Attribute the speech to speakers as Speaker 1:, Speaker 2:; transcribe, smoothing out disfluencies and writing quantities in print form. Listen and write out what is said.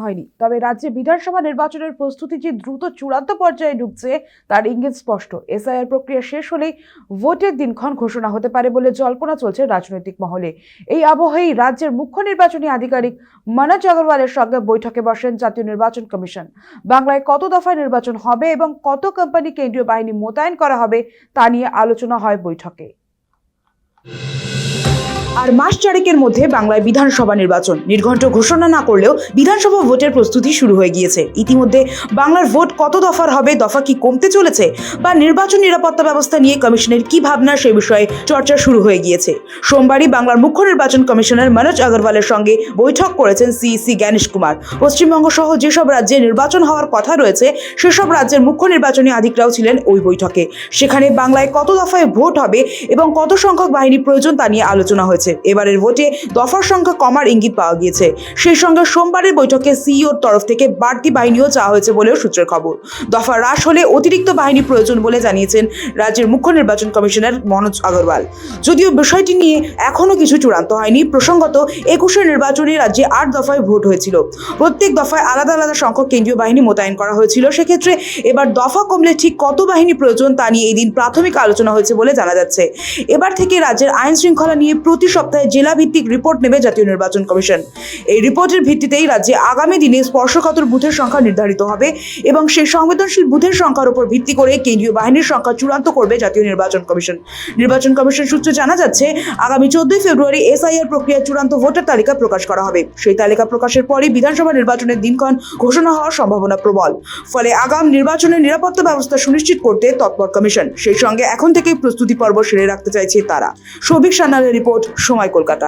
Speaker 1: হয়নি, তবে রাজ্যে বিধানসভা নির্বাচনের প্রস্তুতি যে দ্রুত চূড়ান্ত পর্যায়ে ঢুকছে তার ইঙ্গিত স্পষ্ট। এসআইআর প্রক্রিয়া শেষ হলেই ভোটের দিনক্ষণ ঘোষণা হতে পারে বলে জল্পনা চলছে রাজনৈতিক মহলে। এই আবহেই রাজ্যের মুখ্য নির্বাচনী আধিকারিক মনোজ আগরওয়ালের সঙ্গে বৈঠকে বসেন জাতীয় নির্বাচন কমিশন। বাংলায় কত দফায় নির্বাচন হবে এবং কত কোম্পানি কেন্দ্রীয় বাহিনী মোতায়েন করা হবে তা নিয়ে আলোচনা হয় বৈঠকে। আর মাস চারেকের মধ্যে বাংলায় বিধানসভা নির্বাচন। নির্ঘণ্ট ঘোষণা না করলেও বিধানসভা ভোটের প্রস্তুতি শুরু হয়ে গিয়েছে। ইতিমধ্যে বাংলার ভোট কত দফার হবে, দফা কি কমতে চলেছে, বা নির্বাচন নিরাপত্তা ব্যবস্থা নিয়ে কমিশনের কি ভাবনা সে বিষয়ে চর্চা শুরু হয়ে গিয়েছে। সোমবারই বাংলার মুখ্য নির্বাচন কমিশনার মনোজ আগরওয়ালের সঙ্গে বৈঠক করেছেন সিইসি জ্ঞানেশ কুমার। পশ্চিমবঙ্গ সহ যেসব রাজ্যে নির্বাচন হওয়ার কথা রয়েছে সেসব রাজ্যের মুখ্য নির্বাচনী আধিকারিকরাও ছিলেন ওই বৈঠকে। সেখানে বাংলায় কত দফায় ভোট হবে এবং কত সংখ্যক বাহিনী প্রয়োজন তা নিয়ে আলোচনা হয়েছে। এবারের ভোটে দফার সংখ্যা কমার ইঙ্গিত পাওয়া গিয়েছে। সেই সঙ্গে সোমবারের বৈঠকে সিইওর তরফ থেকে বাড়তি বাহিনীও চাওয়া হয়েছে বলেও সূত্রের খবর। দফা হ্রাস হলে অতিরিক্ত বাহিনী প্রয়োজন বলে জানিয়েছেন রাজ্যের মুখ্য নির্বাচন কমিশনার মনোজ আগরওয়াল। যদিও বিষয়টি নিয়ে এখনো কিছু চূড়ান্ত হয়নি। প্রসঙ্গত 21 নির্বাচনে রাজ্যে 8 দফায় ভোট হয়েছিল। প্রত্যেক দফায় আলাদা আলাদা সংখ্যক কেন্দ্রীয় বাহিনী মোতায়েন করা হয়েছিল। সেক্ষেত্রে এবার দফা কমলে ঠিক কত বাহিনী প্রয়োজন তা নিয়ে এই দিন প্রাথমিক আলোচনা হয়েছে বলে জানা যাচ্ছে। এবার থেকে রাজ্যের আইন শৃঙ্খলা নিয়ে প্রতি সপ্তাহে জেলা ভিত্তিক রিপোর্ট নেবে জাতীয় নির্বাচন কমিশন। এই রিপোর্টের ভিত্তিতেই রাজ্যে আগামী দিনে স্পর্শকাতর বুথের সংখ্যা নির্ধারিত হবে এবং সেই সংবেদনশীল বুথের সংখ্যার উপর ভিত্তি করে কেন্দ্রীয় বাহিনীর সংখ্যা চূড়ান্ত করবে জাতীয় নির্বাচন কমিশন। নির্বাচন কমিশন সূত্রে জানা যাচ্ছে, আগামী 14 ফেব্রুয়ারি এসআইআর প্রক্রিয়ার চূড়ান্ত ভোটার তালিকা প্রকাশ করা হবে। সেই তালিকা প্রকাশের পরই বিধানসভা নির্বাচনের দিনক্ষণ ঘোষণা হওয়ার সম্ভাবনা প্রবল। ফলে আগাম নির্বাচনের নিরাপত্তা ব্যবস্থা সুনিশ্চিত করতে তৎপর কমিশন। সেই সঙ্গে এখন থেকেই প্রস্তুতি পর্ব সেরে রাখতে চাইছে তারা। সৌভিক সান্যালের রিপোর্ট, সময়, কলকাতা।